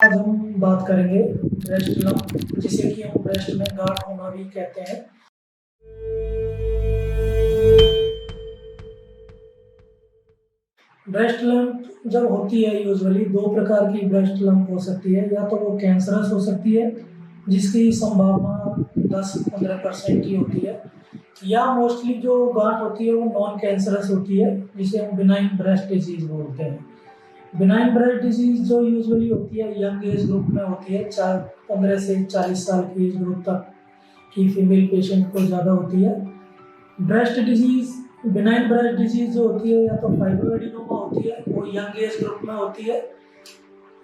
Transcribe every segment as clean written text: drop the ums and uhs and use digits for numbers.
आज हम बात करेंगे ब्रेस्ट लंप, जिसे कि हम ब्रेस्ट में गांठ होना भी कहते हैं। ब्रेस्ट लंप जब होती है, यूजुअली दो प्रकार की ब्रेस्ट लंप हो सकती है। या तो वो कैंसरस हो सकती है, जिसकी संभावना 10-15% की होती है, या मोस्टली जो गांठ होती है वो नॉन कैंसरस होती है, जिसे हम बिनाइन ब्रेस्ट डिजीज बोलते हैं। बिनाइन ब्रेस्ट डिजीज जो यूजुअली होती है यंग एज ग्रुप में होती है, 15 से 40 साल की एज ग्रुप तक की फीमेल पेशेंट को ज़्यादा होती है। Breast disease, benign breast disease जो होती है, या तो फाइब्रोएडिनोमा होती है, वो यंग एज ग्रुप में होती है,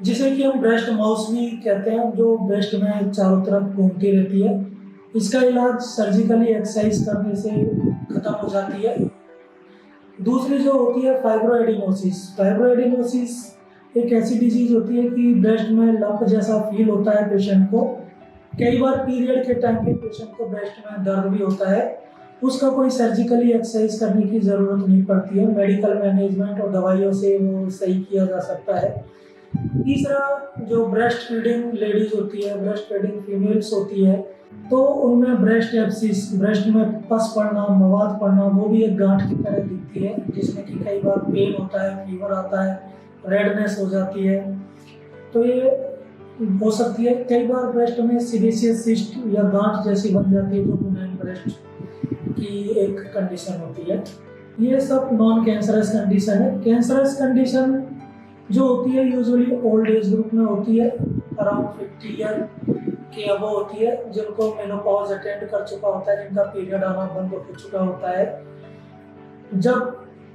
जिसे कि हम ब्रेस्ट माउस भी कहते हैं, जो ब्रेस्ट में चारों तरफ घूमती रहती है। इसका इलाज सर्जिकली एक्सरसाइज करने से ख़त्म हो जाती है। दूसरी जो होती है फाइब्रोएडिनोसिस। फाइब्रोएडिनोसिस एक ऐसी डिजीज होती है कि ब्रेस्ट में लंप जैसा फील होता है पेशेंट को। कई बार पीरियड के टाइम पे पेशेंट को ब्रेस्ट में दर्द भी होता है। उसका कोई सर्जिकली एक्सरसाइज करने की ज़रूरत नहीं पड़ती है, मेडिकल मैनेजमेंट और दवाइयों से वो सही किया जा सकता है। तीसरा, जो ब्रेस्ट फीडिंग लेडीज होती है, ब्रेस्ट फीडिंग फीमेल्स होती है, तो उनमें ब्रेस्ट एब्सिस, ब्रेस्ट में पस पड़ना, मवाद पड़ना, वो भी एक गांठ की तरह दिखती है, जिसमें कि कई बार पेन होता है, फीवर आता है, रेडनेस हो जाती है। तो ये हो सकती है। कई बार ब्रेस्ट में सीबेशियस सिस्ट या गांठ जैसी बन जाती है, जो बिनाइन ब्रेस्ट की एक कंडीशन होती है। ये सब नॉन कैंसरस कंडीशन है। कैंसरस कंडीशन जो होती है यूजुअली ओल्ड एज ग्रुप में होती है, अराउंड 50 ईयर के अबव होती है, जिनको मेनोपॉज अटेंड कर चुका होता है, जिनका पीरियड आना बंद हो चुका होता है। जब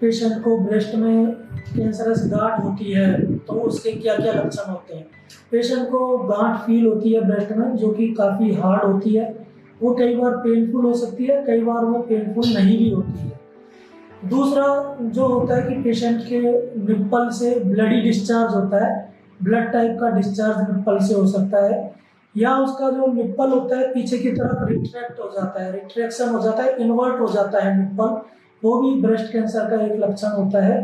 पेशेंट को ब्रेस्ट में कैंसरस गांठ होती है तो उसके क्या क्या लक्षण होते हैं। पेशेंट को गांठ फील होती है ब्रेस्ट में, जो कि काफ़ी हार्ड होती है। वो कई बार पेनफुल हो सकती है, कई बार वो पेनफुल नहीं भी होती है। दूसरा जो होता है कि पेशेंट के निप्पल से ब्लडी डिस्चार्ज होता है, ब्लड टाइप का डिस्चार्ज निप्पल से हो सकता है, या उसका जो निप्पल होता है पीछे की तरफ रिट्रैक्ट हो जाता है, रिट्रैक्शन हो जाता है, इन्वर्ट हो जाता है निप्पल, वो भी ब्रेस्ट कैंसर का एक लक्षण होता है।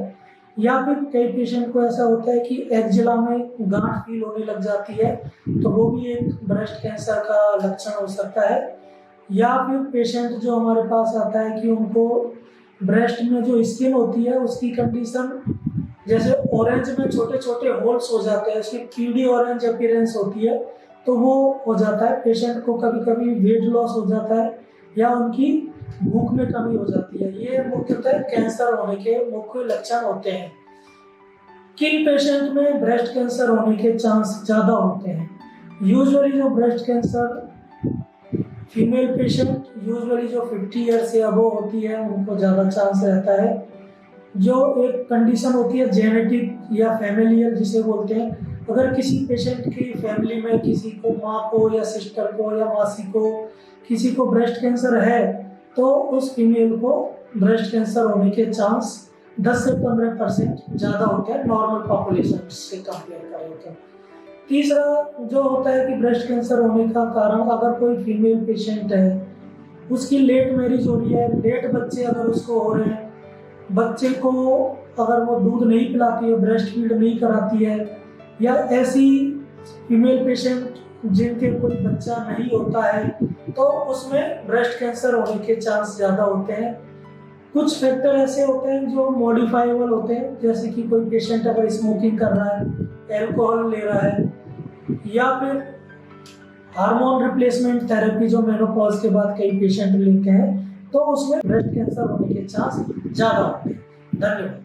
या फिर कई पेशेंट को ऐसा होता है कि एक्जिला में गांठ फील होने लग जाती है, तो वो भी एक ब्रेस्ट कैंसर का लक्षण हो सकता है। या फिर पेशेंट जो हमारे पास आता है कि उनको ब्रेस्ट में जो स्किन होती है उसकी कंडीशन, जैसे ऑरेंज में छोटे छोटे होल्स हो जाते हैं, उसकी पीली ऑरेंज अपीयरेंस होती है, तो वो हो जाता है। पेशेंट को कभी कभी वेट लॉस हो जाता है, या उनकी भूख में कमी हो जाती है। ये मुख्यतः कैंसर होने के मुख्य लक्षण होते हैं। किन पेशेंट में ब्रेस्ट कैंसर होने के चांस ज़्यादा होते हैं? यूजुअली जो breast cancer female patient, usually जो 50 ईयर से अबव होती है, उनको ज़्यादा चांस रहता है। जो एक कंडीशन होती है जेनेटिक या फैमिलियल जिसे बोलते हैं, अगर किसी पेशेंट की फैमिली में किसी को, माँ को या सिस्टर को या मासी को, किसी को ब्रेस्ट कैंसर है, तो उस फीमेल को ब्रेस्ट कैंसर होने के चांस 10 से 15% ज़्यादा होते हैं नॉर्मल पॉपुलेशन से कंपेयर करें तो। तीसरा जो होता है कि ब्रेस्ट कैंसर होने का कारण, अगर कोई फीमेल पेशेंट है, उसकी लेट मैरिज हो रही है, लेट बच्चे अगर उसको हो रहे हैं, बच्चे को अगर वो दूध नहीं पिलाती है, ब्रेस्ट फीड नहीं कराती है, या ऐसी फीमेल पेशेंट जिनके कोई बच्चा नहीं होता है, तो उसमें ब्रेस्ट कैंसर होने के चांस ज़्यादा होते हैं। कुछ फैक्टर ऐसे होते हैं जो मॉडिफाइबल होते हैं, जैसे कि कोई पेशेंट अगर स्मोकिंग कर रहा है, एल्कोहल ले रहा है, या फिर हार्मोन रिप्लेसमेंट थेरेपी जो मेनोपॉज के बाद कई पेशेंट लेते हैं, तो उसमें ब्रेस्ट कैंसर होने के चांस ज़्यादा होते हैं। धन्यवाद।